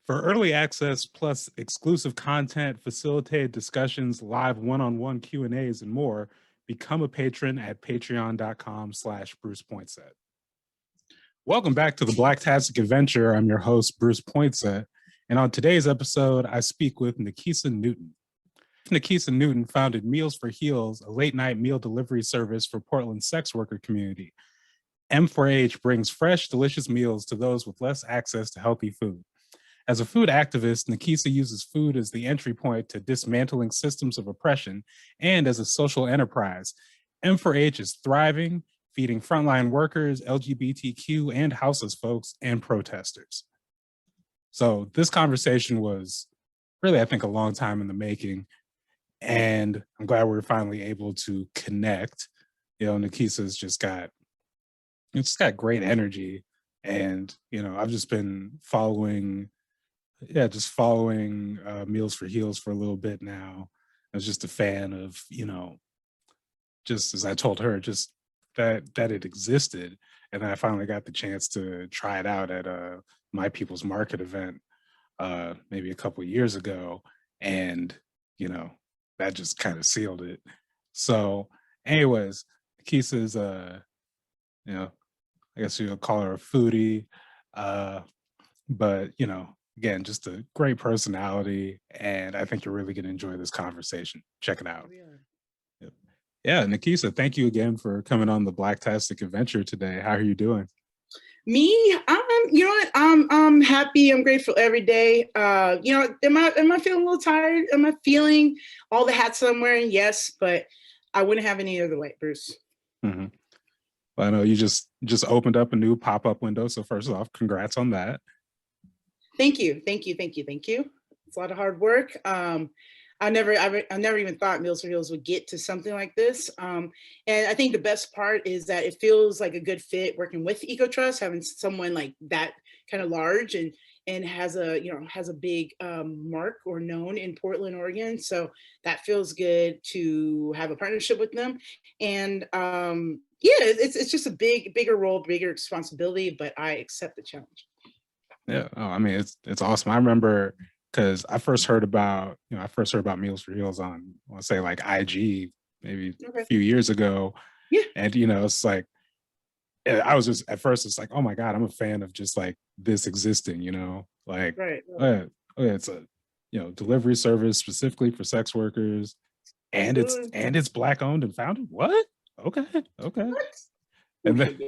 For early access plus exclusive content, facilitated discussions, live one-on-one Q&As, and more, become a patron at patreon.com/Bruce Poinsett. Welcome back to the Blacktastic Adventure. I'm your host, Bruce Poinsett. And on today's episode, I speak with Nikeisah Newton. Nikeisah Newton founded Meals for Heels, a late-night meal delivery service for Portland's sex worker community. M4H brings fresh, delicious meals to those with less access to healthy food. As a food activist, Nikeisah uses food as the entry point to dismantling systems of oppression, and as a social enterprise, M4H is thriving, feeding frontline workers, LGBTQ, and houseless folks, and protesters. So this conversation was really, I think, a long time in the making, and I'm glad we were finally able to connect. You know, Nikeisah's just got great energy, and I've just been following Meals for Heels for a little bit now. I was just a fan of, just as I told her, just that it existed. And then I finally got the chance to try it out at My People's Market event maybe a couple of years ago. And, that just kind of sealed it. So anyways, Nikeisah's, I guess you would call her a foodie, but, again, just a great personality, and I think you're really going to enjoy this conversation. Check it out. Yep. Yeah, Nikeisah, thank you again for coming on the Blacktastic Adventure today. How are you doing? Me, I'm happy. I'm grateful every day. Am I feeling a little tired? Am I feeling all the hats that I'm wearing? Yes, but I wouldn't have any other way, Bruce. Mm-hmm. Well, I know you just opened up a new pop-up window, so first off, congrats on that. Thank you. It's a lot of hard work. I never even thought Meals for Heels would get to something like this. And I think the best part is that it feels like a good fit working with EcoTrust, having someone like that kind of large and has a big mark or known in Portland, Oregon. So that feels good to have a partnership with them. And it's just a bigger role, bigger responsibility, but I accept the challenge. Yeah, I mean, it's awesome. I remember because I first heard about Meals for Heels on, let's say, like IG maybe a few years ago. Yeah. And it's like, I was just at first, it's like, oh my God, I'm a fan of just like this existing, like, right. It's a delivery service specifically for sex workers, and it's Black owned and founded. What? Okay. What? And then,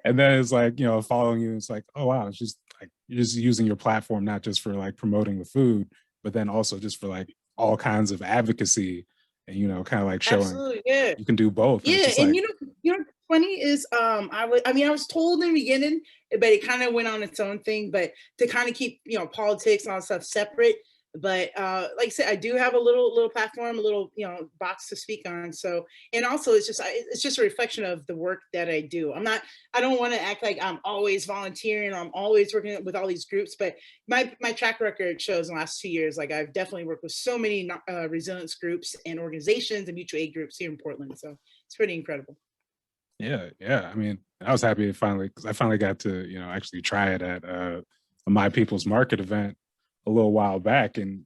and then it's like, following you, it's like, oh wow, it's just like you're just using your platform not just for like promoting the food, but then also just for like all kinds of advocacy and kind of like showing you can do both. Yeah, and what's funny is I was told in the beginning, but it kind of went on its own thing, but to kind of keep politics and all that stuff separate. But like I said, I do have a little platform, a little box to speak on. So, and also it's just a reflection of the work that I do. I don't want to act like I'm always volunteering. I'm always working with all these groups, but my track record shows in the last 2 years, like I've definitely worked with so many resilience groups and organizations and mutual aid groups here in Portland. So it's pretty incredible. Yeah. I mean, I was happy because I finally got to actually try it at a My People's Market event a little while back, and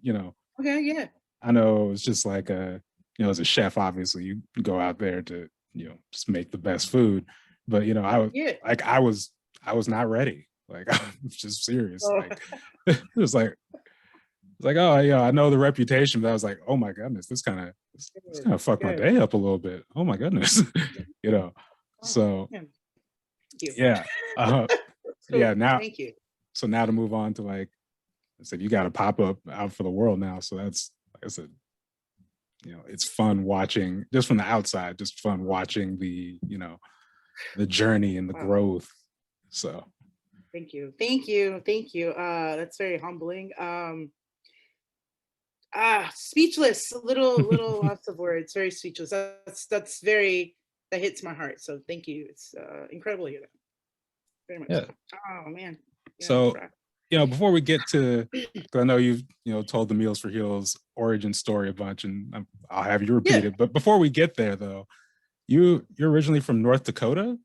okay, yeah, I know it's just like as a chef, obviously you go out there to just make the best food, but I was not ready. Like I was just serious. Like it was like oh yeah, I know the reputation, but I was like, oh my goodness, this kind of fucked my day up a little bit. Oh my goodness, So yeah, yeah. Now, thank you. So now to move on to like I said, you got to pop up out for the world now. So that's, like I said, it's fun watching just from the outside, just fun watching the journey and the growth. So. Thank you. That's very humbling. Speechless, little lots of words, very speechless. That hits my heart. So thank you. It's incredible to hear that. Very much. Yeah. Oh man. Yeah, so before we get to, because I know you've told the Meals for Heels origin story a bunch, and I'll have you repeat it. But before we get there, though, you're originally from North Dakota.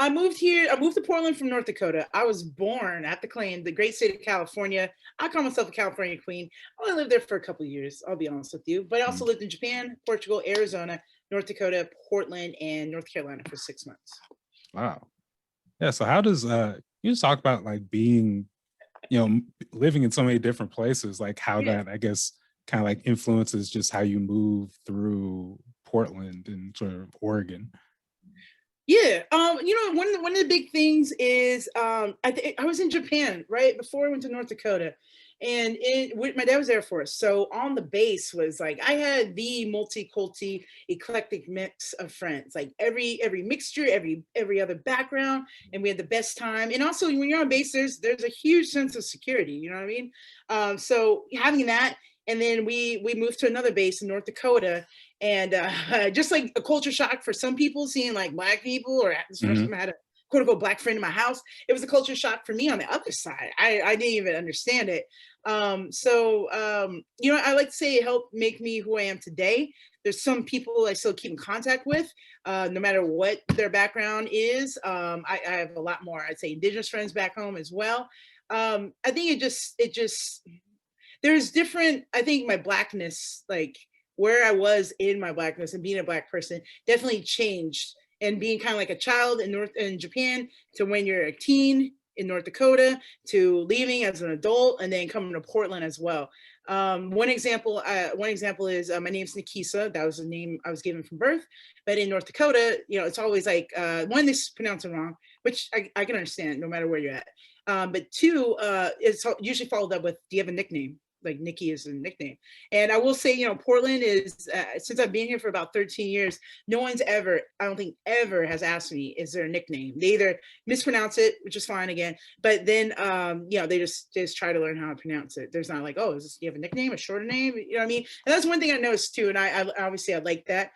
I moved here. I moved to Portland from North Dakota. I was born at the claim, the great state of California. I call myself a California queen. I only lived there for a couple of years, I'll be honest with you. But I also Mm. lived in Japan, Portugal, Arizona, North Dakota, Portland, and North Carolina for 6 months. Wow. Yeah. So how does you just talk about like being, living in so many different places, like how Yeah. that I guess kind of like influences just how you move through Portland and sort of Oregon. Yeah, one of the big things is I was in Japan right before I went to North Dakota, and my dad was Air Force, so on the base was like I had the multi-culti eclectic mix of friends, like every mixture, every other background, and we had the best time. And also when you're on base, there's a huge sense of security. You know what I mean? So having that, and then we moved to another base in North Dakota, and just like a culture shock for some people seeing like black people, or this first Hmm. time I had a quote unquote black friend in my house, it was a culture shock for me on the other side. I didn't even understand it. I like to say it helped make me who I am today. There's some people I still keep in contact with, no matter what their background is. I have a lot more, I'd say, indigenous friends back home as well. I think it just there's different, I think my blackness, like where I was in my blackness and being a black person definitely changed. And being kind of like a child in Japan to when you're a teen in North Dakota to leaving as an adult and then coming to Portland as well. One example is my name's Nikeisah. That was the name I was given from birth. But in North Dakota, it's always like one, they pronounce it wrong, which I can understand no matter where you're at. But two, it's usually followed up with, do you have a nickname? Like Nikki is a nickname. And I will say, Portland is, since I've been here for about 13 years, no one's ever, I don't think ever has asked me, is there a nickname? They either mispronounce it, which is fine again, but then, they just try to learn how to pronounce it. There's not like, oh, do you have a nickname, a shorter name? You know what I mean? And that's one thing I noticed too. And I obviously I like that,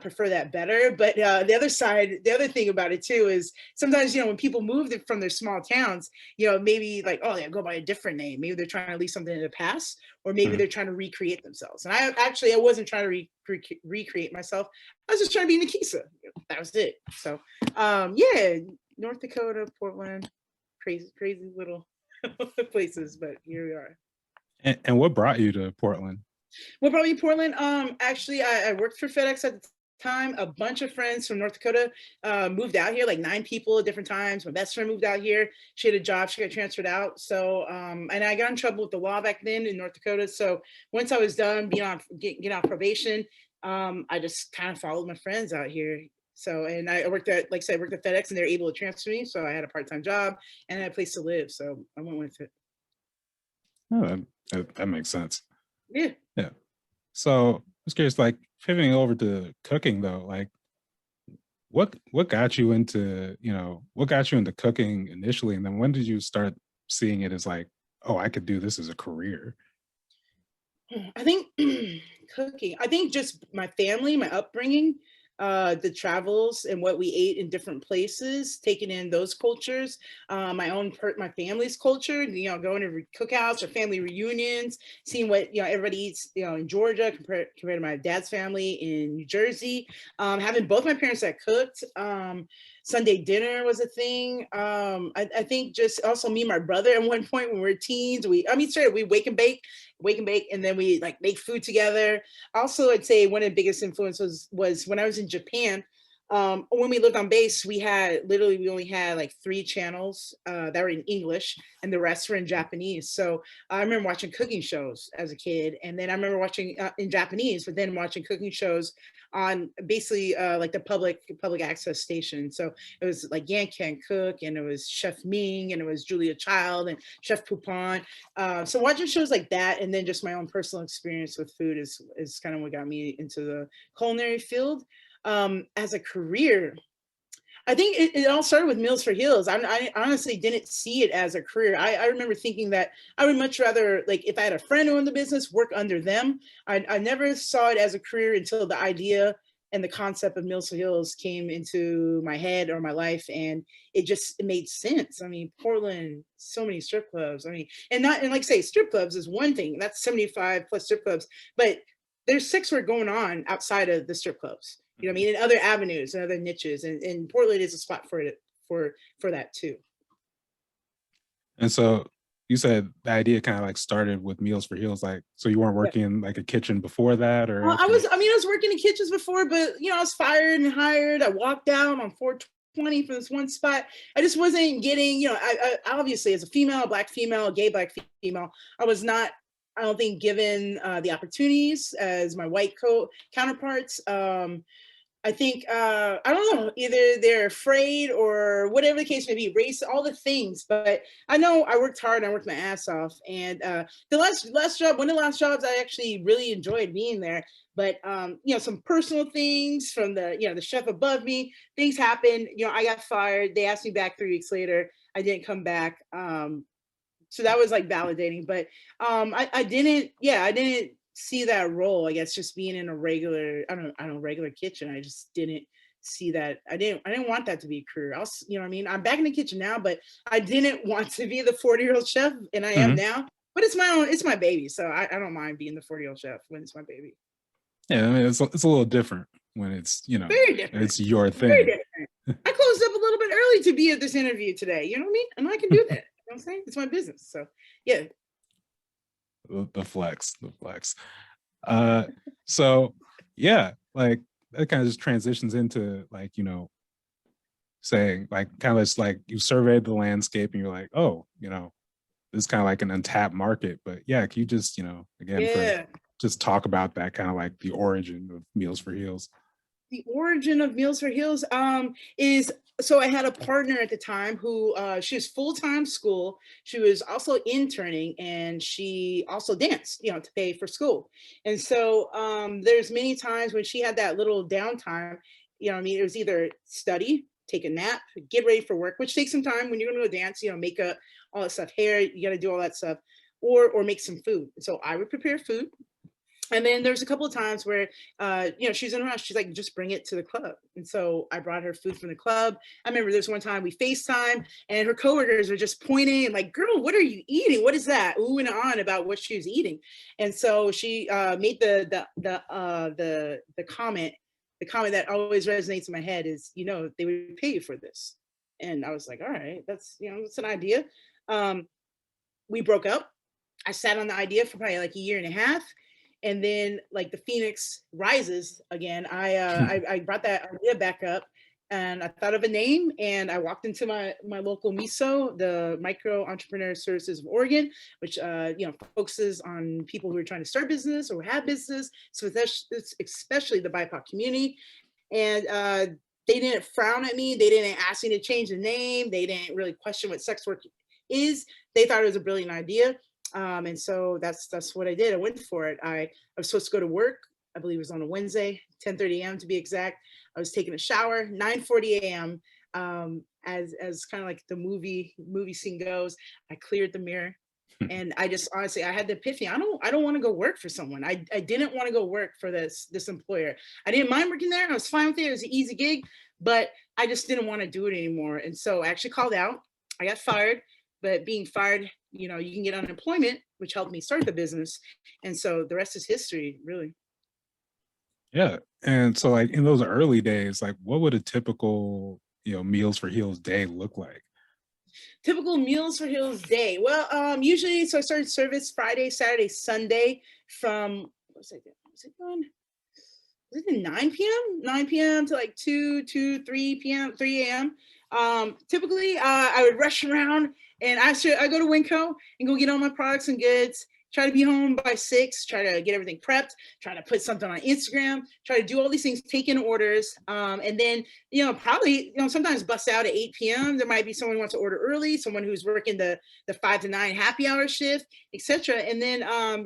prefer that better. But the other thing about it too is sometimes, when people move from their small towns, maybe like, oh, they go by a different name. Maybe they're trying to leave something in the past, or maybe they're trying to recreate themselves. And I wasn't trying to recreate myself. I was just trying to be Nikeisah. That was it. So, yeah, North Dakota, Portland, crazy little places, but here we are. And what brought you to Portland? What brought me to Portland? Actually, I worked for FedEx at the time. A bunch of friends from North Dakota moved out here, like 9 people at different times. My best friend moved out here. She had a job. She got transferred out. So, and I got in trouble with the law back then in North Dakota. So once I was done being on getting out probation, I just kind of followed my friends out here. So, and I worked at, like I said, I worked at FedEx, and they were able to transfer me. So I had a part-time job and I had a place to live. So I went with it. Oh, that makes sense. Yeah. Yeah. So I was curious, like pivoting over to cooking though, like what got you into, what got you into cooking initially? And then when did you start seeing it as like, oh, I could do this as a career? I think cooking. I think just my family, my upbringing, the travels and what we ate in different places, taking in those cultures, my family's culture. Going to cookouts or family reunions, seeing what everybody eats. In Georgia compared to my dad's family in New Jersey. Having both my parents that cooked. Sunday dinner was a thing. I think just also me and my brother at one point when we were teens, we wake and bake, and then we like make food together. Also, I'd say one of the biggest influences was when I was in Japan. When we lived on base, we only had like 3 channels that were in English, and the rest were in Japanese. So I remember watching cooking shows as a kid, and then I remember watching in Japanese, but then watching cooking shows on basically like the public access station. So it was like Yan Can Cook, and it was Chef Ming, and it was Julia Child and Chef Poupon. So watching shows like that, and then just my own personal experience with food is kind of what got me into the culinary field. As a career, I think it all started with Meals for Heels. I honestly didn't see it as a career. I remember thinking that I would much rather, like, if I had a friend who owned the business, work under them. I never saw it as a career until the idea and the concept of Meals for Heels came into my head or my life, and it made sense. I mean, Portland, so many strip clubs. I mean, and like I say, strip clubs is one thing. That's 75 plus strip clubs, but there's sex work going on outside of the strip clubs. You know what I mean? In other avenues and other niches, and Portland is a spot for that too. And so you said the idea kind of like started with Meals for Heels, like, so you weren't Yeah. working in like a kitchen before that or I anything? was working in kitchens before, but I was fired and hired. I walked out on 420 for this one spot. I just wasn't getting, I obviously as a female, black female, gay black female, I was not, I don't think, given the opportunities as my white counterparts. I think, I don't know, either they're afraid or whatever the case may be, race, all the things. But I know I worked hard, I worked my ass off. And the last job, one of the last jobs, I actually really enjoyed being there. But, some personal things from the chef above me, things happened. I got fired. They asked me back 3 weeks later. I didn't come back. So that was like validating. But I didn't see that role, I guess, just being in a regular, regular kitchen. I just didn't see that. I didn't want that to be a career. I'm back in the kitchen now, but I didn't want to be the 40-year-old chef, and I am Mhm. now. But it's my baby, so I don't mind being the 40-year-old chef when it's my baby. Yeah, I mean, it's a little different when it's, Very different. it's your Very thing. different. I closed up a little bit early to be at this interview today. You know what I mean? And I can do that. You know what I'm saying? It's my business. So yeah. The flex, the flex. So yeah, like that kind of just transitions into like, saying like kind of like you surveyed the landscape and you're like, oh, this is kind of like an untapped market. But yeah, can you just, again, for Yeah. just talk about that kind of like the origin of Meals for Heels? The origin of Meals for Heels is, so I had a partner at the time who she was full-time school. She was also interning, and she also danced, to pay for school. And so there's many times when she had that little downtime, it was either study, take a nap, get ready for work, which takes some time when you're going to go dance, makeup, all that stuff, hair, you got to do all that stuff, or make some food. So I would prepare food. And then there's a couple of times where, she's in a rush. She's like, just bring it to the club. And so I brought her food from the club. I remember there's one time we FaceTime, and her coworkers were just pointing and like, girl, what are you eating? What is that? Ooh and on about what she was eating. And so she made the comment. The comment that always resonates in my head is, they would pay you for this. And I was like, all right, that's an idea. We broke up. I sat on the idea for probably like a year and a half. And then like the Phoenix rises again, I brought that idea back up, and I thought of a name, and I walked into my local MISO, the Micro Entrepreneur Services of Oregon, which focuses on people who are trying to start business or have business. So that's especially the BIPOC community. And they didn't frown at me. They didn't ask me to change the name. They didn't really question what sex work is. They thought it was a brilliant idea. And so that's what I did. I went for it. I was supposed to go to work. I believe it was on a Wednesday, 10:30 a.m. to be exact. I was taking a shower, 9:40 a.m. As kind of like the movie scene goes. I cleared the mirror, and I just honestly, I had the epiphany. I don't want to go work for someone. I didn't want to go work for this employer. I didn't mind working there. I was fine with it. It was an easy gig, but I just didn't want to do it anymore. And so I actually called out. I got fired. But being fired, you can get unemployment, which helped me start the business. And so the rest is history, really. Yeah. And so like in those early days, like what would a typical, Meals for Heels day look like? Typical Meals for Heels day. Well, usually, so I started service Friday, Saturday, Sunday from, was it going? Was it 9 p.m.? 9 p.m. to like 3 p.m., 3 a.m. Typically, I would rush around, and I go to Winco and go get all my products and goods, try to be home by 6, try to get everything prepped, try to put something on Instagram, try to do all these things, take in orders. And then, probably, sometimes bust out at 8 p.m. There might be someone who wants to order early, someone who's working the 5 to 9 happy hour shift, etc. And then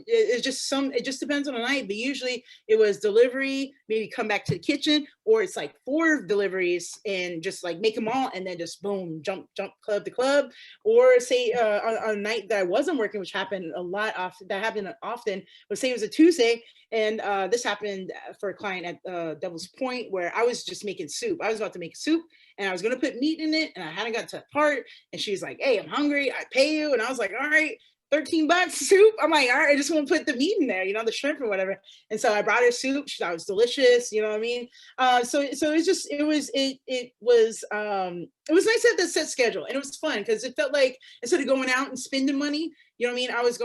it just depends on the night, but usually it was delivery, maybe come back to the kitchen, or it's like 4 deliveries and just like make them all, and then just boom, jump club to club. Or say on a night that I wasn't working, which happened a lot often, but say it was a Tuesday, and this happened for a client at Devil's Point, where I was just making soup. I was about to make soup, and I was going to put meat in it, and I hadn't got to that part, and she's like, hey, I'm hungry, I pay you. And I was like, all right. $13 soup. I'm like, all right, I just want to put the meat in there, the shrimp or whatever. And so I brought her soup. She thought it was delicious. You know what I mean? So it was nice to have that set schedule, and it was fun because it felt like instead of going out and spending money, you know what I mean? I was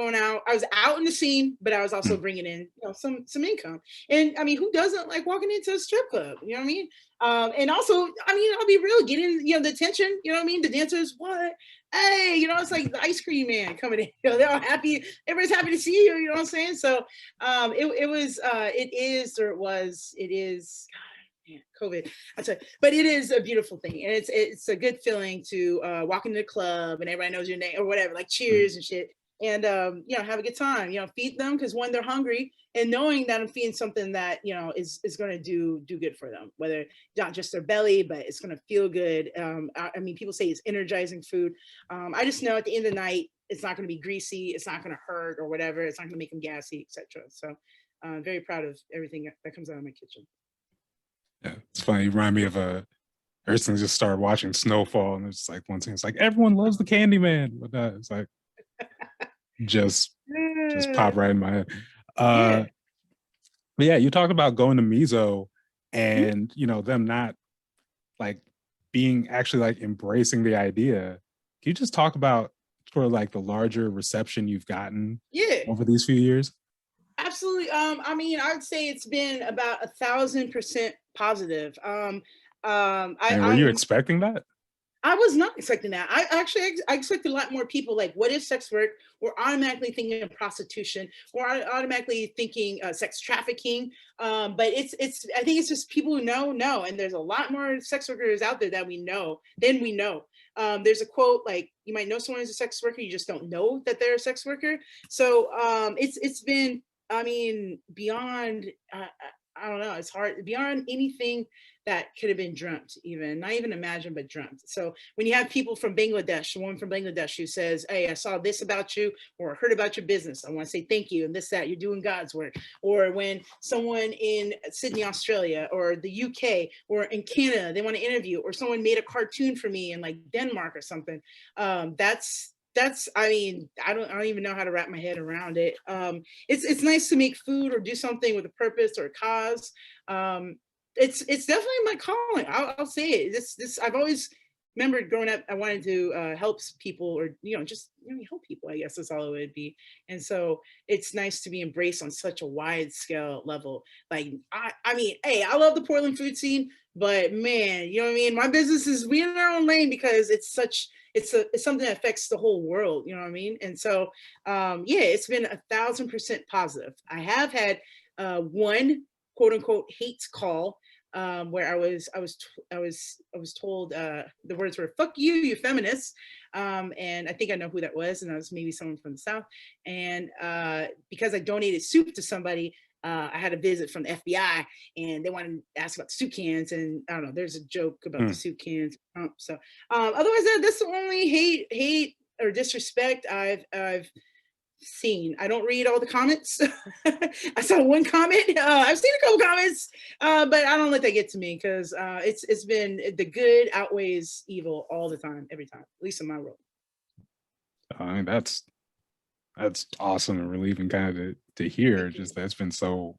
out in the scene, but I was also bringing in, some income. And I mean, who doesn't like walking into a strip club? You know what I mean? And also, I mean, I'll be real, getting, the attention, you know what I mean? The dancers, what? Hey, it's like the ice cream man coming in. They're all happy. Everybody's happy to see you. You know what I'm saying? So it is. Man, COVID, I tell you, but it is a beautiful thing, and it's a good feeling to walk into the club and everybody knows your name or whatever, like cheers and shit, and have a good time. Feed them because when they're hungry, and knowing that I'm feeding something that is going to do good for them, whether not just their belly, but it's going to feel good. I mean, people say it's energizing food. I just know at the end of the night, it's not going to be greasy, it's not going to hurt or whatever. It's not going to make them gassy, etc. So I'm very proud of everything that comes out of my kitchen. Yeah, it's funny. You remind me of recently just started watching Snowfall, and it's like one thing. It's like everyone loves the Candyman, but it's like just pop right in my head. But yeah, you talked about going to Mizo, and them not like being actually like embracing the idea. Can you just talk about sort of like the larger reception you've gotten over these few years? Absolutely. I mean, I would say it's been about 1,000% positive. And were you expecting that? I was not expecting that. I expected a lot more people like, what is sex work? We're automatically thinking of prostitution. We're automatically thinking sex trafficking. But I think it's just people who know. And there's a lot more sex workers out there that we know than we know. There's a quote like, you might know someone is a sex worker, you just don't know that they're a sex worker. So it's been, I mean, beyond, I don't know, it's hard, beyond anything that could have been dreamt, even not even imagined, but dreamt. So when you have people from Bangladesh, one from Bangladesh who says, hey, I saw this about you or heard about your business, I want to say thank you and this, that, you're doing God's work. Or when someone in Sydney, Australia, or the UK, or in Canada, they want to interview, or someone made a cartoon for me in like Denmark or something. That's I mean, I don't even know how to wrap my head around it. It's nice to make food or do something with a purpose or a cause. It's definitely my calling. I'll say it. This I've always remembered growing up. I wanted to help people, or just help people. I guess that's all it would be. And so it's nice to be embraced on such a wide scale level. Like I mean, hey, I love the Portland food scene, but man, you know what I mean. My business is we in our own lane because it's something that affects the whole world. You know what I mean. And so it's been 1,000% positive. I have had one quote unquote hate call where I was told the words were "fuck you, you feminists," and I think I know who that was, and that was maybe someone from the South. And because I donated soup to somebody, I had a visit from the FBI, and they wanted to ask about the soup cans, and I don't know. There's a joke about the soup cans. So otherwise, that's the only hate or disrespect I've seen. I don't read all the comments. I saw one comment. I've seen a couple comments, but I don't let that get to me because it's been the good outweighs evil all the time, every time, at least in my world. I mean, that's awesome and relieving kind of to hear. Just that's been so,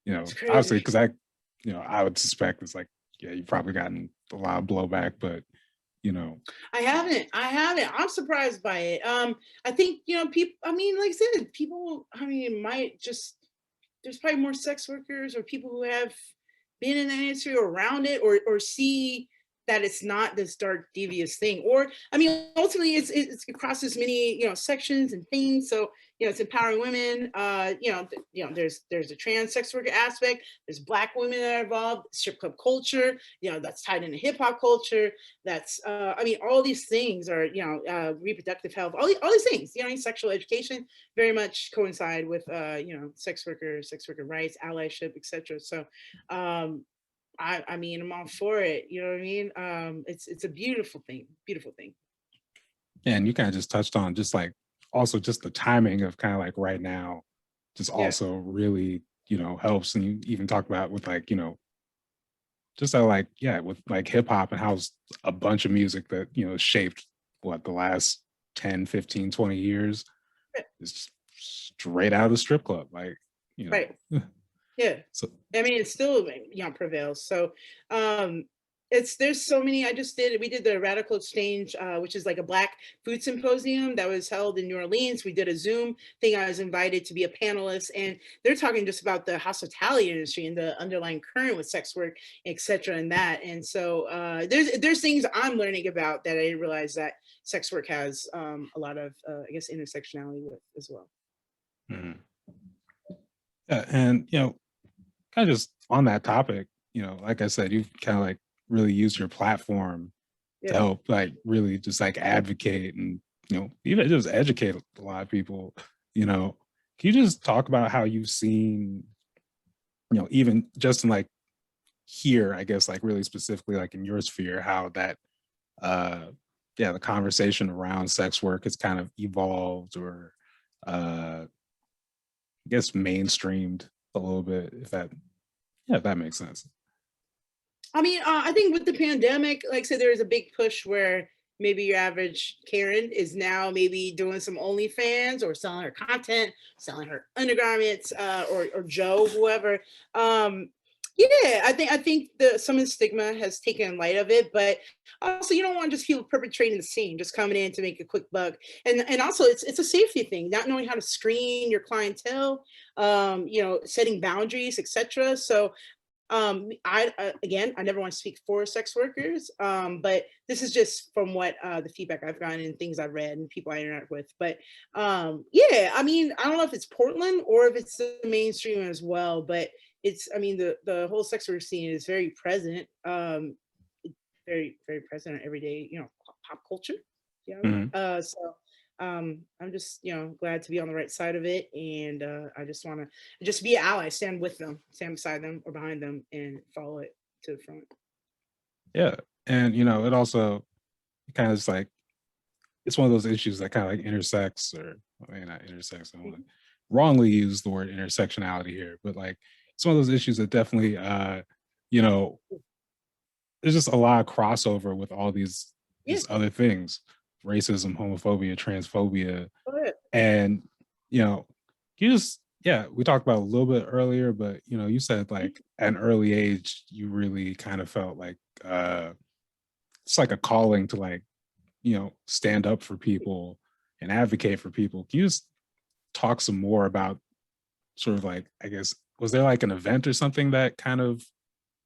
obviously, because I would suspect it's like, yeah, you've probably gotten a lot of blowback, but I haven't. I'm surprised by it. I think, people, I mean, like I said, people, I mean, might just, there's probably more sex workers or people who have been in the industry or around it, or see that it's not this dark, devious thing. Or, I mean, ultimately it's across as many, sections and things. So, it's empowering women. There's a trans sex worker aspect. There's Black women that are involved, strip club culture, that's tied into hip hop culture. That's, I mean, all these things are, reproductive health, all these things, sexual education very much coincide with, sex worker rights, allyship, etc. So, I mean, I'm all for it. You know what I mean? It's a beautiful thing. Beautiful thing. Yeah, and you kind of just touched on just like also just the timing of kind of like right now, just also really helps. And you even talk about with like just how like with like hip hop and how a bunch of music that shaped what the last 10, 15, 20 years. it's straight out of the strip club, like, you Right. know. Yeah. So I mean, it still, prevails. So, there's so many. We did the Radical Exchange, which is like a Black food symposium that was held in New Orleans. We did a Zoom thing. I was invited to be a panelist, and they're talking just about the hospitality industry and the underlying current with sex work, et cetera, and that. And so, there's things I'm learning about that I didn't realize that sex work has a lot of, I guess, intersectionality with as well. mhm. Yeah, and kind of just on that topic, like I said, you've kind of like really used your platform to Yeah. help like really just like advocate and even just educate a lot of people. Can you just talk about how you've seen, even just in like here, I guess like really specifically like in your sphere, how that uh yeah, the conversation around sex work has kind of evolved or I guess mainstreamed a little bit, if that makes sense. I mean, I think with the pandemic, like I said, there was a big push where maybe your average Karen is now maybe doing some OnlyFans or selling her content, selling her undergarments, or Joe, whoever. Um, yeah, I think some of the stigma has taken light of it, but also you don't want just people perpetrating the scene, just coming in to make a quick buck, and also it's a safety thing, not knowing how to screen your clientele, setting boundaries, etc. So again, I never want to speak for sex workers, but this is just from what the feedback I've gotten and things I've read and people I interact with. But yeah, I mean, I don't know if it's Portland or if it's the mainstream as well, but I mean, the whole sex work scene is very present, very very present in everyday, pop culture. Yeah, Mhm. so I'm just glad to be on the right side of it, and I just want to just be an ally, stand with them, stand beside them or behind them, and follow it to the front. Yeah, and it also kind of just like it's one of those issues that kind of like intersects, or I mean not intersects. I don't want to wrongly use the word intersectionality here, but like it's one of those issues that definitely, you know, there's just a lot of crossover with all Yeah, these other things, racism, homophobia, transphobia, go ahead. and you just yeah, we talked about it a little bit earlier, but you said like at an early age you really kind of felt like it's like a calling to like stand up for people and advocate for people. Can you just talk some more about sort of like, I guess, was there like an event or something that kind of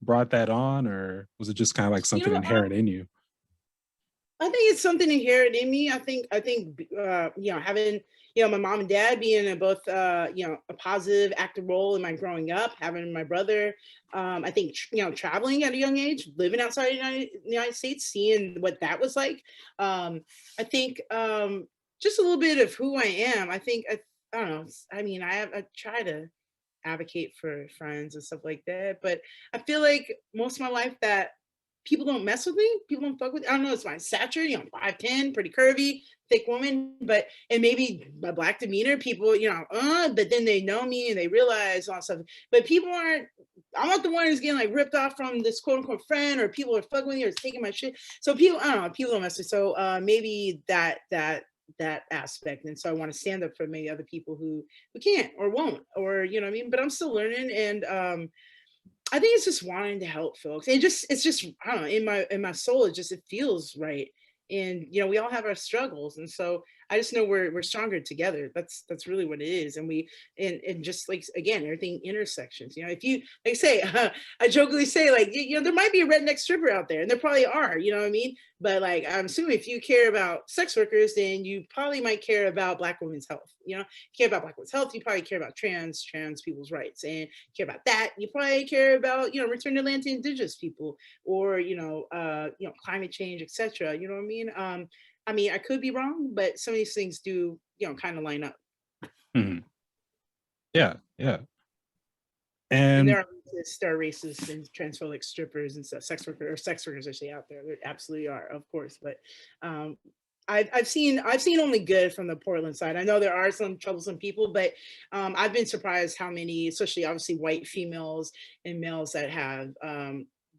brought that on, or was it just kind of like You something know, inherent in you? I think it's something inherent in me. I think having my mom and dad being in both a positive active role in my growing up, having my brother, I think traveling at a young age, living outside the United States, seeing what that was like. I think just a little bit of who I am. I don't know. I mean, I try to advocate for friends and stuff like that. But I feel like most of my life that people don't mess with me, people don't fuck with. I don't know, it's my stature, 5'10", pretty curvy, thick woman, but and maybe my black demeanor, people, but then they know me and they realize all stuff. But people aren't. I'm not the one who's getting like ripped off from this quote unquote friend, or people are fucking with me or taking my shit. So people, I don't know, people don't mess with. So maybe that aspect, and so I want to stand up for maybe other people who can't or won't, or what I mean. But I'm still learning, and I think it's just wanting to help folks. It's just I don't know, in my soul, it feels right. And we all have our struggles, and so I just know we're stronger together. That's really what it is. And and just like again, everything intersections. If you like say, I jokingly say like there might be a redneck stripper out there, and there probably are. You know what I mean? But like I'm assuming if you care about sex workers, then you probably might care about Black women's health. Care about Black women's health, you probably care about trans people's rights, and care about that. You probably care about return to land to indigenous people, or climate change, etc. You know what I mean? I mean, I could be wrong, but some of these things do kind of line up. Mhm. Yeah, yeah, And and there are racist and transphobic strippers and stuff, sex workers actually out there. There absolutely are, of course. But um, I've seen only good from the Portland side. I know there are some troublesome people, but I've been surprised how many, especially obviously white females and males, that have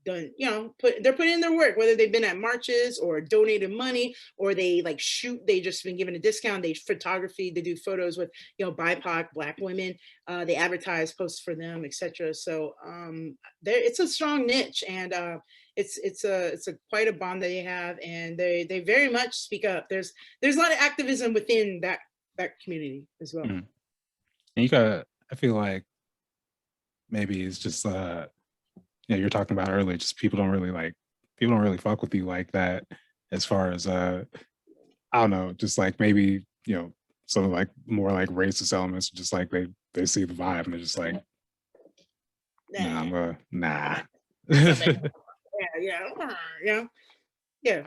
done, they're putting in their work, whether they've been at marches or donated money, or they like they just been given a discount, they photography, they do photos with, BIPOC Black women, they advertise posts for them, etc. So it's a strong niche, and it's a quite a bond that they have, and they very much speak up. There's a lot of activism within that community as well. And you got, I feel like maybe it's just you're talking about earlier, just people don't really fuck with you like that, as far as I don't know, just like maybe, some like more like racist elements, just like they see the vibe and they're just like, nah. Yeah.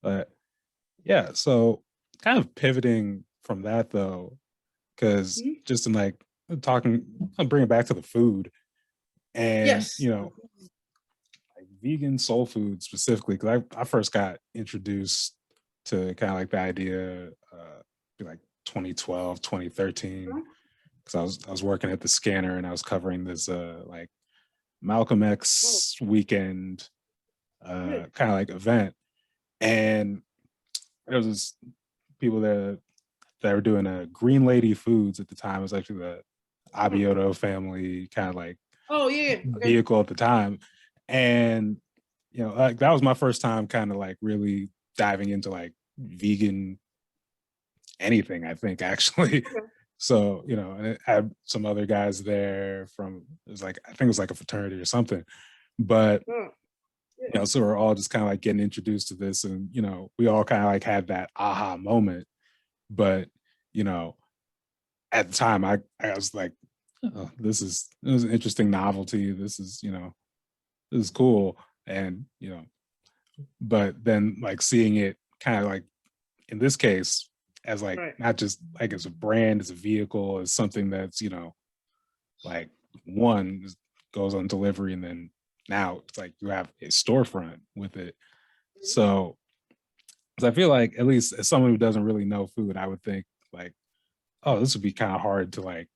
But yeah, so kind of pivoting from that though, because just in like I'll bring it back to the food, and Yes. like vegan soul food specifically, because I first got introduced to kind of like the idea like 2012, 2013, because I was working at the scanner and I was covering this like Malcolm X weekend kind of like event, and there was this people that were doing a Green Lady Foods at the time. It was actually the Abioto family kind of like vehicle at the time, and like that was my first time kind of like really diving into like vegan anything, I think, actually. So and I had some other guys there from, it was like, I think it was like a fraternity or something, but so we're all just kind of like getting introduced to this, and we all kind of like had that aha moment. But at the time I was like, oh, it was an interesting novelty, this is cool. And but then like seeing it kind of like in this case as like not just like as a brand, as a vehicle, as something that's like one goes on delivery, and then now it's like you have a storefront with it. So I feel like, at least as someone who doesn't really know food, I would think like, oh, this would be kind of hard to like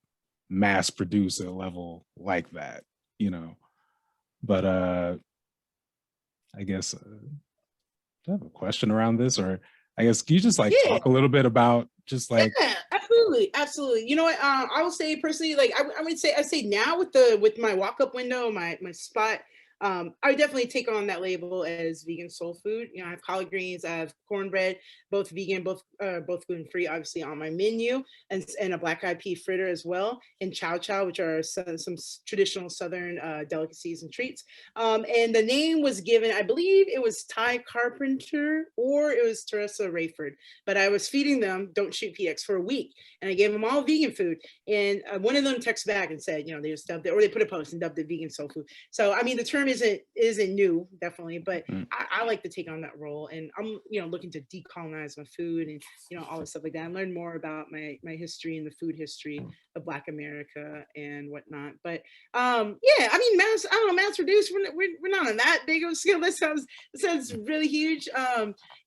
mass produce at a level like that, but I guess do I have a question around this, or I guess can you just like talk a little bit about just like absolutely. You know what, I will say personally, like I would say, now with my walk-up window, my spot, I would definitely take on that label as vegan soul food. I have collard greens, I have cornbread, both vegan, both gluten-free, obviously, on my menu, and a black eyed pea fritter as well, and chow chow, which are some traditional Southern delicacies and treats. And the name was given, I believe it was Ty Carpenter or it was Teresa Rayford, but I was feeding them Don't Shoot PX for a week, and I gave them all vegan food. And one of them texted back and said, they just dubbed it, or they put a post and dubbed it vegan soul food. So I mean, the term isn't new, definitely, but I like to take on that role, and I'm looking to decolonize my food, and all this stuff like that, and learn more about my history and the food history of Black America and whatnot. But yeah, I mean, mass produced, we're not on that big of a scale. That sounds really huge.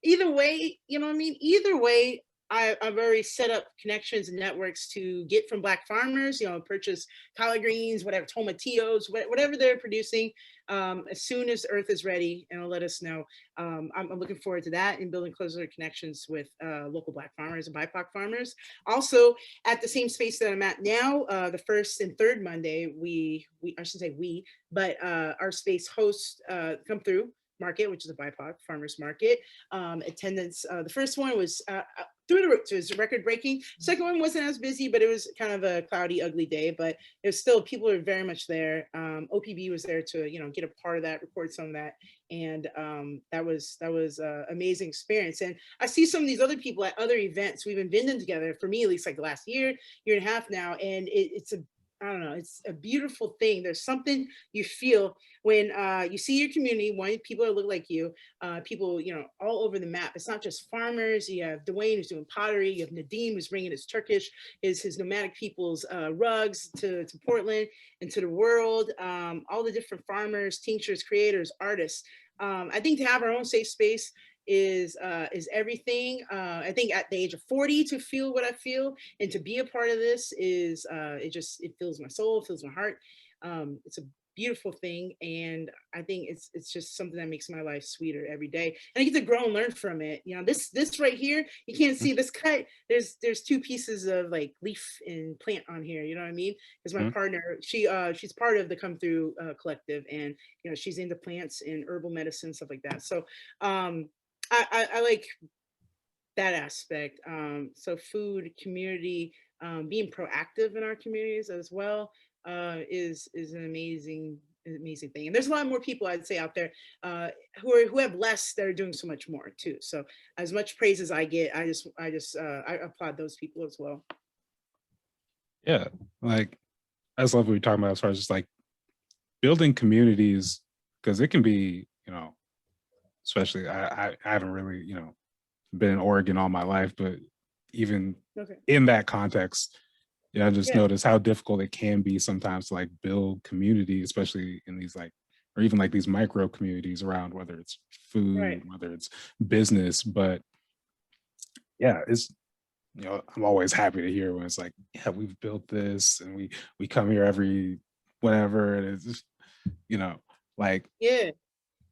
Either way, either way, I've already set up connections and networks to get from Black farmers, purchase collard greens, whatever, tomatillos, whatever they're producing, as soon as Earth is ready, and it'll let us know. I'm looking forward to that, and building closer connections with local Black farmers and BIPOC farmers. Also, at the same space that I'm at now, the first and third Monday, I shouldn't say we, but our space hosts Come Through Market, which is a BIPOC farmers market. Attendance, the first one was through the roof. It was record breaking. Second one wasn't as busy, but it was kind of a cloudy, ugly day, but it was still, people are very much there. OPB was there to, get a part of that, record some of that. And that was amazing experience. And I see some of these other people at other events. We've been vending together, for me, at least, like the last year and a half now. And I don't know, it's a beautiful thing. There's something you feel when you see your community, when people that look like you, people, all over the map. It's not just farmers. You have Dwayne who's doing pottery. You have Nadim who's bringing his Turkish, his nomadic people's rugs to Portland and to the world. All the different farmers, tinctures, creators, artists. I think to have our own safe space is everything. I think at the age of 40, to feel what I feel and to be a part of this is it fills my soul, fills my heart. It's a beautiful thing, and I think it's just something that makes my life sweeter every day, and I get to grow and learn from it. You know, this right here, you can't see this cut. There's two pieces of like leaf and plant on here. You know what I mean? Because my Mhm. partner, she's part of the Come Through collective, and you know she's into plants and herbal medicine, stuff like that. So I like that aspect. So food, community, being proactive in our communities as well is an amazing thing. And there's a lot more people I'd say out there who have less that are doing so much more too. So as much praise as I get, I applaud those people as well. Yeah, like I just love what we're talking about as far as just like building communities, because it can be, you know, especially I haven't really, you know, been in Oregon all my life, but even Okay. in that context, yeah, I just Yeah. noticed how difficult it can be sometimes to like build community, especially in these like, or even like these micro communities around whether it's food, Right. whether it's business. But yeah, it's, you know, I'm always happy to hear when it's like, yeah, we've built this and we come here every whatever, and it's just, you know, like Yeah.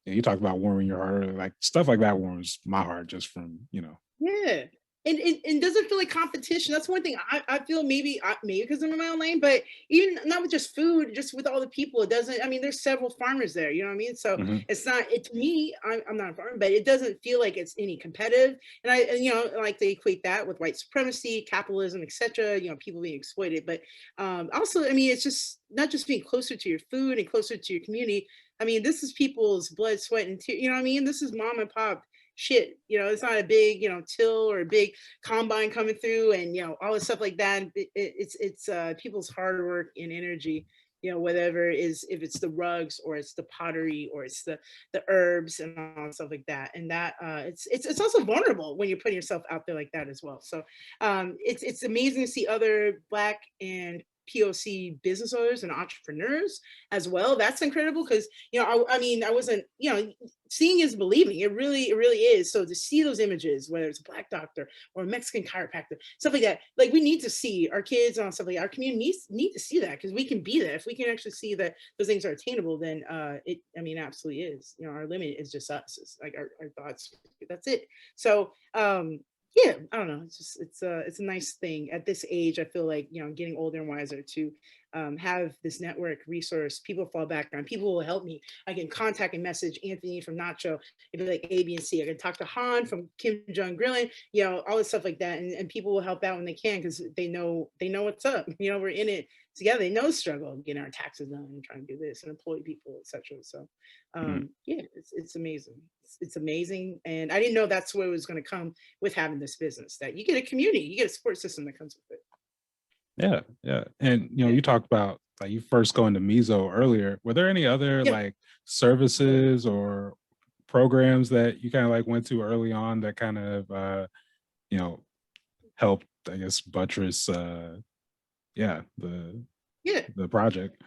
you talk about warming your heart, like stuff like that warms my heart just from, you know. Yeah. And doesn't feel like competition. That's one thing I feel maybe because I'm in my own lane, but even not with just food, just with all the people, it doesn't. I mean, there's several farmers there, you know what I mean? So Mhm. it's not, it to me, I'm not a farmer, but it doesn't feel like it's any competitive. And you know, like they equate that with white supremacy, capitalism, etc., you know, people being exploited. But also, I mean, it's just not just being closer to your food and closer to your community. I mean, this is people's blood, sweat, and tears. You know what I mean? This is mom and pop shit. You know, it's not a big, you know, till or a big combine coming through and, you know, all this stuff like that. It's people's hard work and energy, you know, whatever it is, if it's the rugs or it's the pottery or it's the herbs and all stuff like that. And that it's also vulnerable when you're putting yourself out there like that as well. So it's amazing to see other Black and POC business owners and entrepreneurs as well. That's incredible because, you know, I mean, I wasn't, you know, seeing is believing. It really is. So to see those images, whether it's a Black doctor or a Mexican chiropractor, stuff like that, like we need to see our kids and stuff like that. Our community need to see that because we can be that. If we can actually see that those things are attainable, then I mean, absolutely is. You know, our limit is just us. It's like our thoughts. That's it. So yeah, I don't know. It's just it's a nice thing at this age. I feel like, you know, getting older and wiser to have this network resource, people fall back on, people will help me. I can contact and message Anthony from Nacho and be like A, B, and C. I can talk to Han from Kim Jong Grilling, you know, all this stuff like that, and people will help out when they can because they know what's up. You know, we're in it together. They know the struggle, getting our taxes done and trying to do this and employ people, etc. So Mm. yeah, it's amazing. It's amazing, and I didn't know that's where it was going to come with having this business. That you get a community, you get a support system that comes with it. Yeah, yeah. And you know, Yeah, you talked about like you first going to Mizo earlier. Were there any other yeah. like services or programs that you kind of like went to early on that kind of you know, helped, I guess, buttress yeah, Yeah. the project?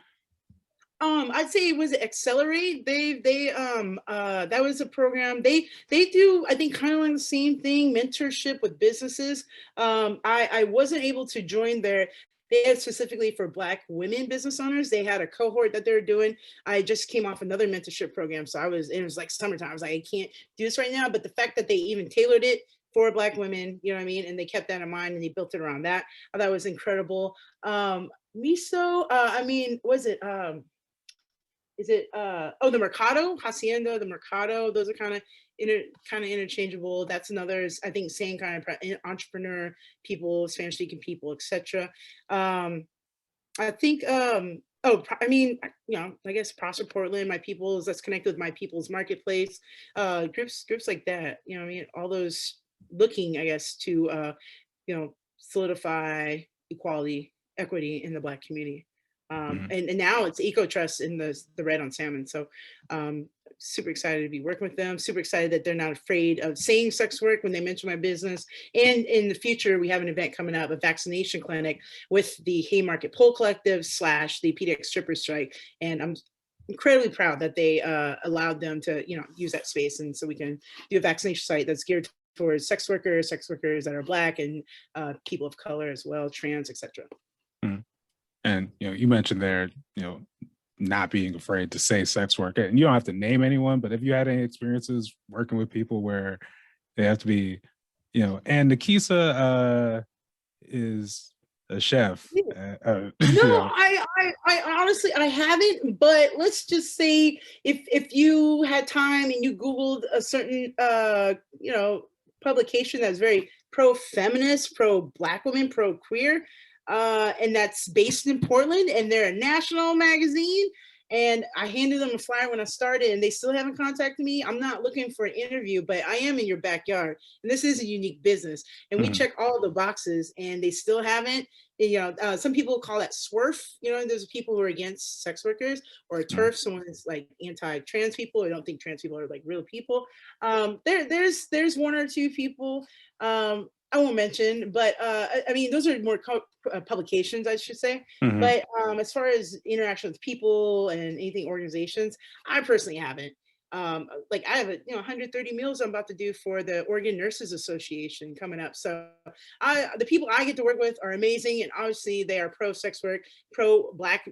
I'd say it was Accelerate. They that was a program. They do, I think, kind of like the same thing, mentorship with businesses. I wasn't able to join their, they had specifically for Black women business owners. They had a cohort that they were doing. I just came off another mentorship program. So it was like summertime. I was like, I can't do this right now. But the fact that they even tailored it for Black women, you know what I mean? And they kept that in mind and they built it around that. I thought was incredible. Miso, I mean, was it is it the Mercado, Hacienda, the Mercado, those are kind of interchangeable. That's another, I think, same kind of entrepreneur people, Spanish speaking people, etc. I think I mean, you know, I guess Prosper Portland, my people's, that's connected with my people's marketplace, groups like that, you know what I mean, all those looking, I guess, to you know, solidify equality, equity in the Black community. Mhm. And now it's Eco Trust in the red on salmon. So super excited to be working with them. Super excited that they're not afraid of saying sex work when they mention my business. And in the future, we have an event coming up, a vaccination clinic with the Haymarket Poll Collective / the pediatric stripper strike. And I'm incredibly proud that they allowed them to, you know, use that space. And so we can do a vaccination site that's geared towards sex workers that are Black, and people of color as well, trans, etc. Mhm. And you know, you mentioned there, you know, not being afraid to say sex work. And you don't have to name anyone, but if you had any experiences working with people where they have to be, and Nikeisah is a chef. No, I honestly I haven't, but let's just say if you had time and you Googled a certain publication that's very pro-feminist, pro-Black women, pro-queer, and that's based in Portland, and they're a national magazine. And I handed them a flyer when I started, and they still haven't contacted me. I'm not looking for an interview, but I am in your backyard, and this is a unique business, and we check all the boxes, and they still haven't. Some people call that SWERF. There's people who are against sex workers, or a TERF, someone that's like anti-trans people. I don't think trans people are like real people. There's one or two people. I won't mention, but I mean, those are more publications, I should say. But as far as interaction with people and anything organizations, I personally haven't. Like I have 130 meals I'm about to do for the Oregon Nurses Association coming up. So the people I get to work with are amazing, and obviously they are pro sex work, pro black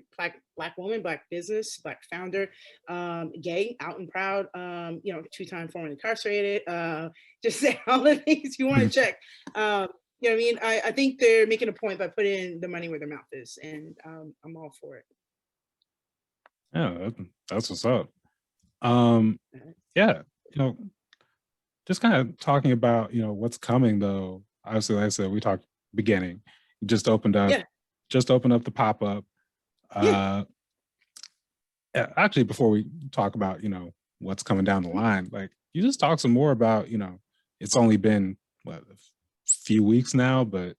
woman, black business, black founder, gay, out and proud, 2-time formerly incarcerated, just say all the things you want to check. You know what I mean? I think they're making a point by putting the money where their mouth is, and I'm all for it. Yeah, that's what's up. Yeah, just kind of talking about what's coming though. Obviously, like I said, we talked beginning. You just opened up, the pop-up. Actually, before we talk about what's coming down the line, like you just talk some more about it's only been a few weeks now, but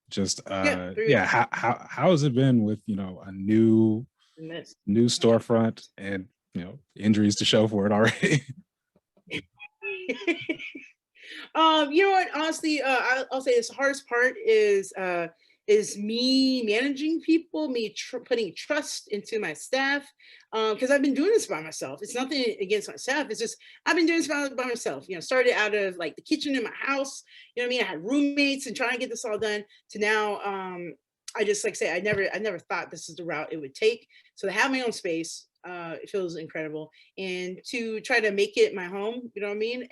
just how has it been with a new storefront and injuries to show for it already? You know what? Honestly, I'll say this: the hardest part is me managing people, me putting trust into my staff, because I've been doing this by myself. It's nothing against my staff. It's just I've been doing this by myself. Started out of like the kitchen in my house. You know what I mean? I had roommates and trying to get this all done. To now, I just like say I never thought this is the route it would take. So to have my own space, it feels incredible, and to try to make it my home, you know what I mean,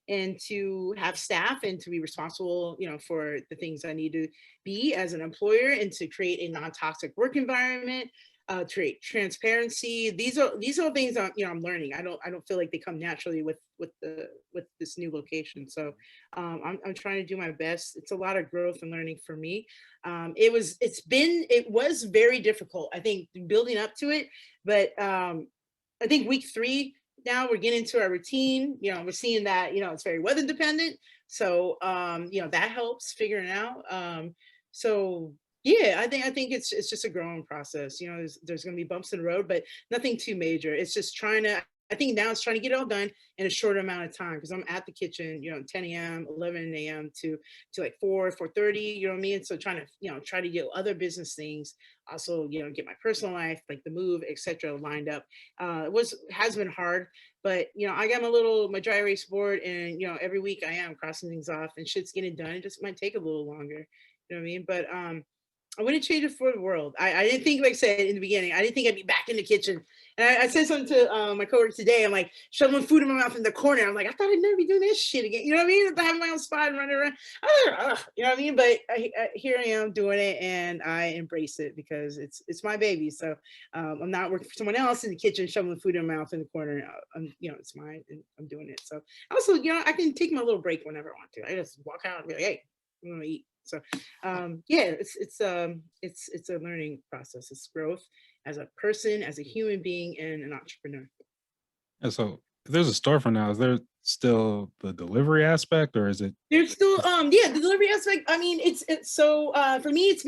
and to have staff and to be responsible, for the things I need to be as an employer, and to create a non-toxic work environment, to create transparency. These are things I'm learning. I don't feel like they come naturally with this new location. So I'm trying to do my best. It's a lot of growth and learning for me. It was very difficult, I think, building up to it, but I think week 3 now we're getting into our routine. We're seeing that it's very weather dependent, so that helps figuring out. So yeah, I think it's just a growing process. There's going to be bumps in the road, but nothing too major. It's just I think now it's trying to get it all done in a short amount of time, because I'm at the kitchen, 10 a.m., 11 a.m. to like 4:30, you know what I mean? So trying to, try to get other business things, also, get my personal life, like the move, etc., lined up. Has been hard, but I got my dry erase board, and every week I am crossing things off, and shit's getting done. It just might take a little longer, you know what I mean? But I wouldn't change it for the world. I didn't think, like I said in the beginning, I didn't think I'd be back in the kitchen. And I said something to my coworker today. I'm like, shoveling food in my mouth in the corner. I'm like, I thought I'd never be doing this shit again. You know what I mean? Having my own spot and running around. You know what I mean? But here I am doing it, and I embrace it because it's my baby. So I'm not working for someone else in the kitchen, shoveling food in my mouth in the corner. It's mine, and I'm doing it. So also, I can take my little break whenever I want to. I just walk out and be like, hey, I'm gonna eat. So yeah, it's a learning process. It's growth as a person, as a human being, and an entrepreneur. And so if there's a storefront now, is there still the delivery aspect, or is it? There's still the delivery aspect. I mean, it's so for me,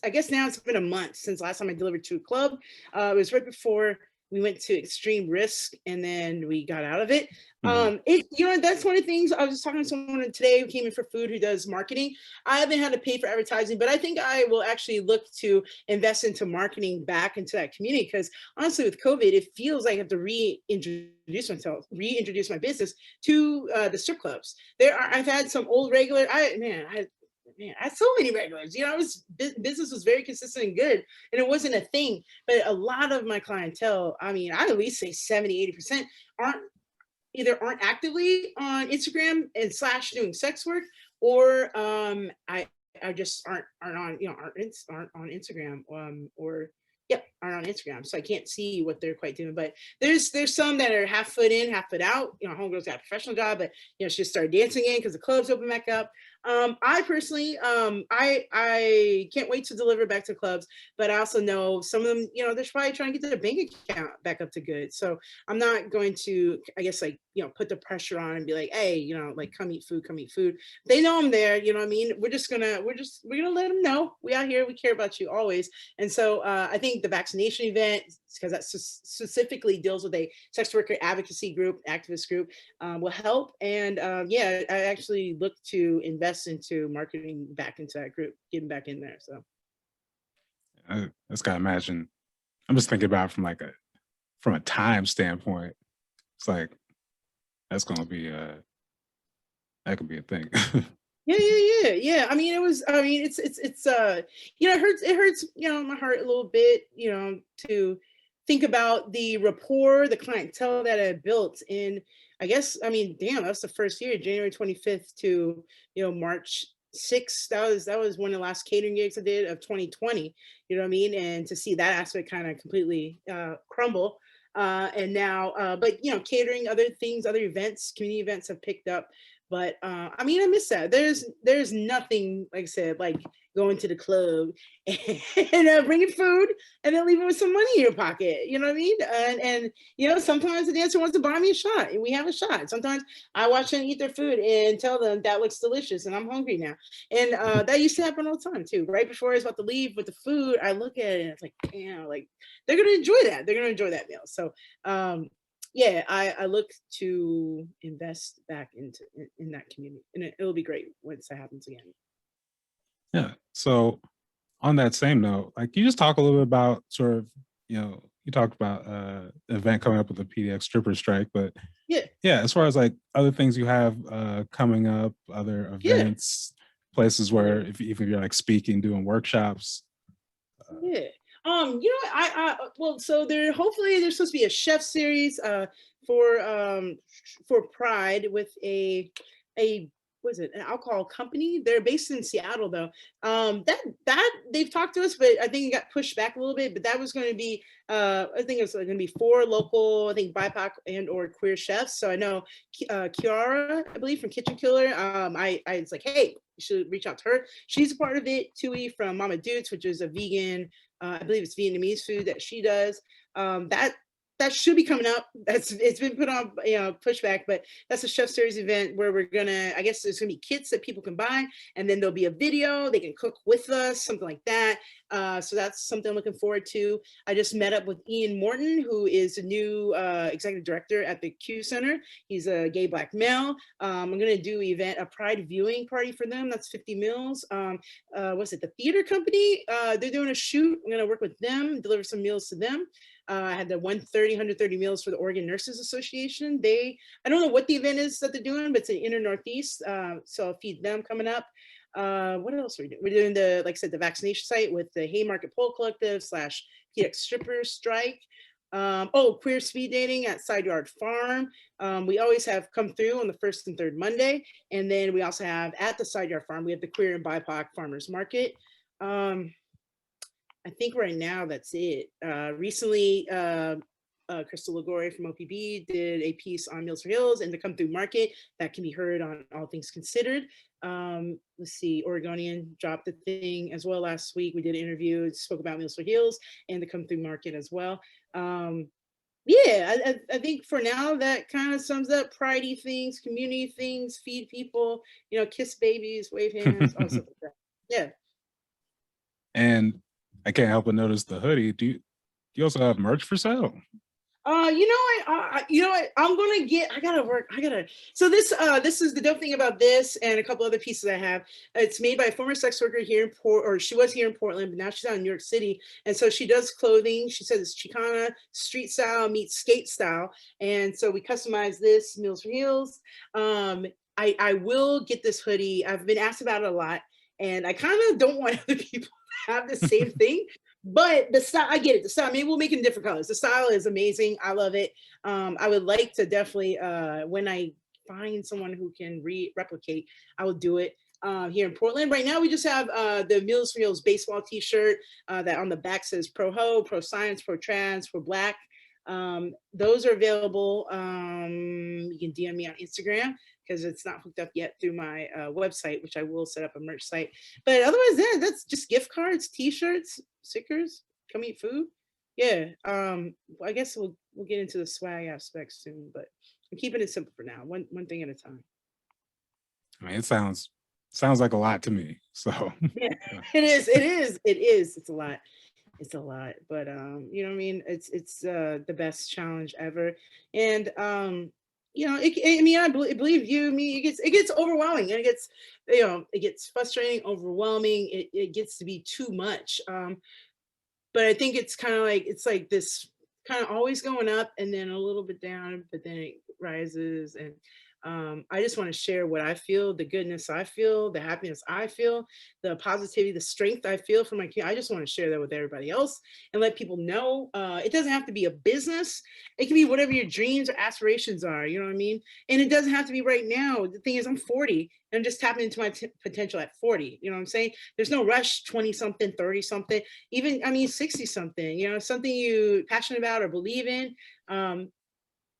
I guess now it's been a month since last time I delivered to a club. It was right before we went to extreme risk, and then we got out of it. That's one of the things. I was talking to someone today who came in for food, who does marketing. I haven't had to pay for advertising, but I think I will actually look to invest into marketing back into that community, because honestly, with COVID, it feels like I have to reintroduce my business to the strip clubs. I've had some old regular. man, I had so many regulars. You know, business was very consistent and good, and it wasn't a thing. But a lot of my clientele, I mean, I'd at least say 70, 80% aren't aren't actively on Instagram and slash doing sex work, or I just aren't on, you know, aren't on Instagram, or yep, aren't on Instagram, so I can't see what they're quite doing. But there's some that are half foot in, half foot out. You know, homegirl's got a professional job, but you know, she just started dancing again because the clubs open back up. I personally, I can't wait to deliver back to clubs, but I also know some of them, you know, they're probably trying to get their bank account back up to good. So I'm not going to, I guess, like, you know, put the pressure on and be like, hey, you know, like, come eat food, come eat food. They know I'm there, you know what I mean? We're gonna let them know we out here, we care about you always. And so I think the vaccination event, because that specifically deals with a sex worker advocacy group, activist group, will help. And yeah, I actually look to invest into marketing back into that group, getting back in there. So I just gotta imagine. I'm just thinking about it from a time standpoint. It's like that's gonna be that could be a thing. yeah. I mean, it's you know, it hurts, you know, my heart a little bit, you know, to think about the rapport, the clientele that I built in, I guess, I mean, damn, that's the first year, January 25th to, you know, March 6th. That was one of the last catering gigs I did of 2020, you know what I mean? And to see that aspect kind of completely crumble. And now, but you know, catering, other things, other events, community events have picked up. But I mean, I miss that. There's nothing, like I said, like going to the club and bringing food and then leaving with some money in your pocket. You know what I mean? And you know, sometimes the dancer wants to buy me a shot, and we have a shot. Sometimes I watch them eat their food and tell them that looks delicious, and I'm hungry now. And that used to happen all the time too. Right before I was about to leave with the food, I look at it and it's like, damn, like they're gonna enjoy that. They're gonna enjoy that meal. So yeah, I look to invest back in that community, and it'll be great once that happens again. Yeah. So on that same note, like you just talk a little bit about sort of, you know, you talked about the event coming up with the PDX stripper strike, but Yeah, yeah, as far as like other things you have coming up, other yeah, events, places where if even if you're like speaking, doing workshops. yeah. You know, well, so hopefully there's supposed to be a chef series for Pride with a what is it, an alcohol company. They're based in Seattle though. That they've talked to us, but I think it got pushed back a little bit. But that was going to be I think it's going to be 4 local, I think BIPOC and or queer chefs. So I know Kiara, I believe, from Kitchen Killer. I was like, hey, you should reach out to her. She's a part of it. Tui from Mama Dudes, which is a vegan, I believe it's Vietnamese food that she does. That should be coming up. It's been put on, you know, pushback, but that's a chef series event where we're gonna, I guess there's gonna be kits that people can buy, and then there'll be a video. They can cook with us, something like that. So that's something I'm looking forward to. I just met up with Ian Morton, who is the new executive director at the Q Center. He's a gay Black male. I'm gonna do a Pride viewing party for them. That's 50 meals. What's it? The theater company? They're doing a shoot. I'm gonna work with them, deliver some meals to them. I had the 130 meals for the Oregon Nurses Association. I don't know what the event is that they're doing, but it's in Inner Northeast. So I'll feed them coming up. What else are we doing? We're doing like I said, the vaccination site with the Haymarket Pole Collective / PX Stripper Strike. Queer speed dating at Side Yard Farm. We always have come through on the first and third Monday. And then we also have at the Side Yard Farm, we have the Queer and BIPOC Farmers Market. I think right now that's it. Recently, Crystal Lagore from OPB did a piece on Meals for Hills and the Come Through Market that can be heard on All Things Considered. Let's see, Oregonian dropped the thing as well last week. We did an interview, spoke about Meals for Hills and the Come Through Market as well. Yeah, I think for now that kind of sums up Pridey things, community things, feed people, you know, kiss babies, wave hands, all stuff like that. Yeah. And I can't help but notice the hoodie. Do you also have merch for sale? You know what? You know what? I gotta work. So this is the dope thing about this and a couple other pieces I have. It's made by a former sex worker here in or she was here in Portland, but now she's out in New York City. And so she does clothing. She says it's Chicana street style meets skate style. And so we customize this Meals for Heels. I will get this hoodie. I've been asked about it a lot. and I kind of don't want other people to have the same thing. But the style, I get it. The style, maybe we'll make it in different colors. The style is amazing. I love it. I would like to definitely, when I find someone who can replicate, I will do it. Here in Portland. Right now, we just have the Meals for Meals baseball T-shirt that on the back says pro ho, pro science, pro trans, pro black. Those are available. You can DM me on Instagram because it's not hooked up yet through my website, which I will set up a merch site. But otherwise, yeah, that's just gift cards, T-shirts, stickers. Come eat food. Yeah. I guess we'll get into the swag aspects soon, but I'm keeping it simple for now. One thing at a time. I mean, it sounds like a lot to me. So yeah, it is. It's a lot. It's a lot, but you know what I mean? It's the best challenge ever. And you know, I mean, I believe you, me, it gets overwhelming, and it gets, you know, it gets frustrating, overwhelming. It gets to be too much. But I think it's kind of like, it's like this kind of always going up and then a little bit down, but then it rises. And I just want to share what I feel, the goodness I feel, the happiness I feel, the positivity, the strength I feel from my community. I just want to share that with everybody else and let people know. It doesn't have to be a business. It can be whatever your dreams or aspirations are. You know what I mean? And it doesn't have to be right now. The thing is, I'm 40 and I'm just tapping into my potential at 40. You know what I'm saying? There's no rush, 20 something, 30 something, even, I mean, 60 something, you know, something you passionate about or believe in.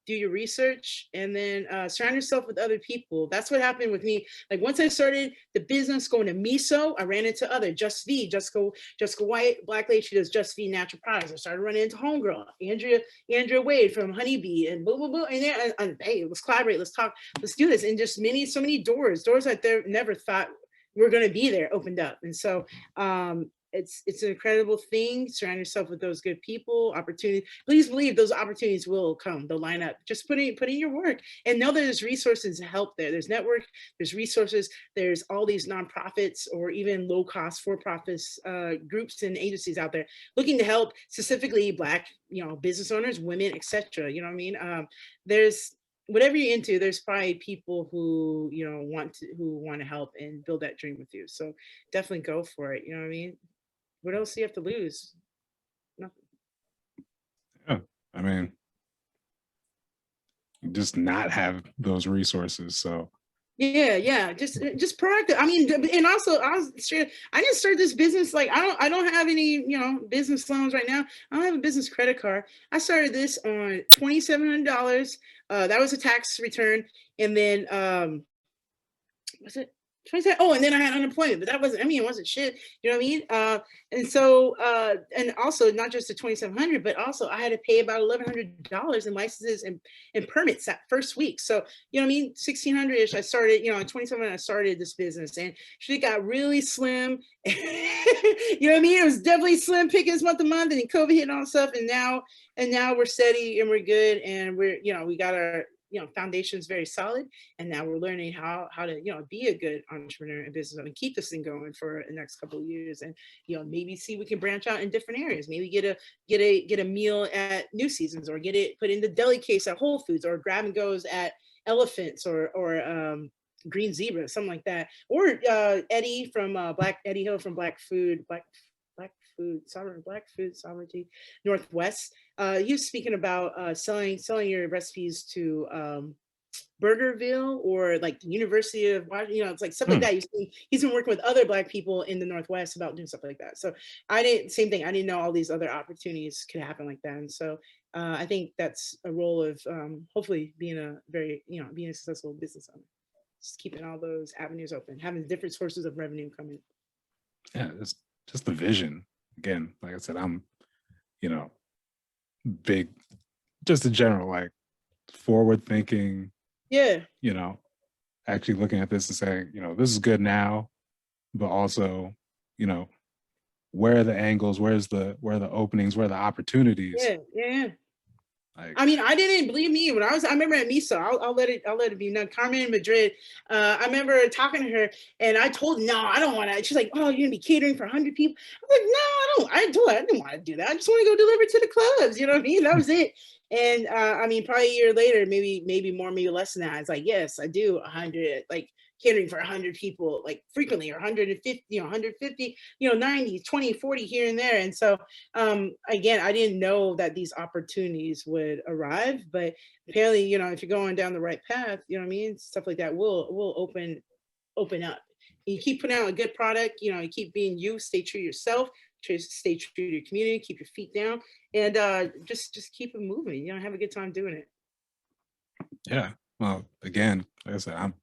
Do your research, and then surround yourself with other people. That's what happened with me. Like once I started the business going to miso, I ran into other Jessica White, Black lady, she does Just V natural products. I started running into homegirl, Andrea Wade from Honeybee, and blah, blah, blah. And hey, let's collaborate, let's talk, let's do this. And just so many doors that they never thought were going to be there opened up. And so it's an incredible thing. Surround yourself with those good people, opportunities. Please believe those opportunities will come. They'll line up. Just put in your work and know that there's resources to help there. There's network, there's resources, there's all these nonprofits or even low cost for-profits groups and agencies out there looking to help specifically Black, you know, business owners, women, etc. You know what I mean? There's whatever you're into, there's probably people who, you know, want to help and build that dream with you. So definitely go for it. You know what I mean? What else do you have to lose? Nothing. yeah, I mean, just not have those resources. So Yeah, just proactive. I mean, and also I didn't start this business like I don't have any, you know, business loans right now. I don't have a business credit card. I started this on $2,700. That was a tax return, and then was it 27? Oh, and then I had unemployment, but that wasn't, I mean, it wasn't shit. You know what I mean? And so, and also not just the 2,700, but also I had to pay about $1,100 in licenses and permits that first week. So, you know what I mean? 1,600-ish, I started, you know, in 27, I started this business, and she got really slim. You know what I mean? It was definitely slim pickings month to month, and then COVID hit and all that stuff. And now we're steady and we're good. And we're, you know, we got our, you know, foundation's very solid, and now we're learning how to, you know, be a good entrepreneur and business owner and keep this thing going for the next couple of years. And, you know, maybe see we can branch out in different areas, maybe get a meal at New Seasons, or get it put in the deli case at Whole Foods, or grab and goes at Elephants, or Green Zebra, something like that. Or Eddie Hill from Black Food Sovereignty Northwest. He was speaking about selling your recipes to Burgerville, or like the University of Washington, you know, it's like stuff like that. He's been working with other Black people in the Northwest about doing stuff like that. So same thing. I didn't know all these other opportunities could happen like that. And so I think that's a role of hopefully being a successful business owner. Just keeping all those avenues open, having different sources of revenue coming. Yeah, it's just the vision. Again, like I said, I'm, you know, big, just in general, like forward thinking. Yeah. You know, actually looking at this and saying, you know, this is good now, but also, you know, where are the angles, where are the openings, where are the opportunities? Yeah. Like, I mean, I didn't believe me when I remember at miso. I'll let it be known. Carmen in Madrid. I remember talking to her, and I told her, no, I don't want to. She's like, oh, you're gonna be catering for 100 people. I'm like, no, I didn't want to do that. I just want to go deliver to the clubs. You know what I mean? That was it. And I mean, probably a year later, maybe more, maybe less than that. It's like, yes, I do 100. Like, catering for 100 people like frequently, or 150, 150, 90, 20, 40 here and there. And so again, I didn't know that these opportunities would arrive, but apparently, if you're going down the right path, you know what I mean, stuff like that will open up. You keep putting out a good product, you keep being you, stay true to yourself, stay true to your community, keep your feet down, and just keep it moving. Have a good time doing it. Yeah. Well, again, like I said,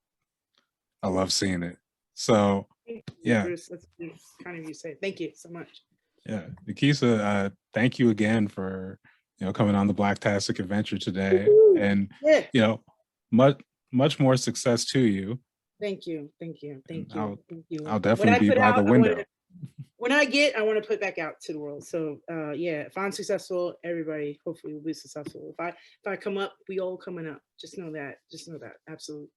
I love seeing it. So yeah. Bruce, that's kind of you say. Thank you so much. Yeah. Nikeisah, thank you again for coming on the Blacktastic Adventure today. And yeah. Much more success to you. Thank you. Thank you. Thank you. Thank you. I'll definitely be by the window. When I want to put back out to the world. So yeah, if I'm successful, everybody hopefully will be successful. If I come up, we all coming up. Just know that. Absolutely.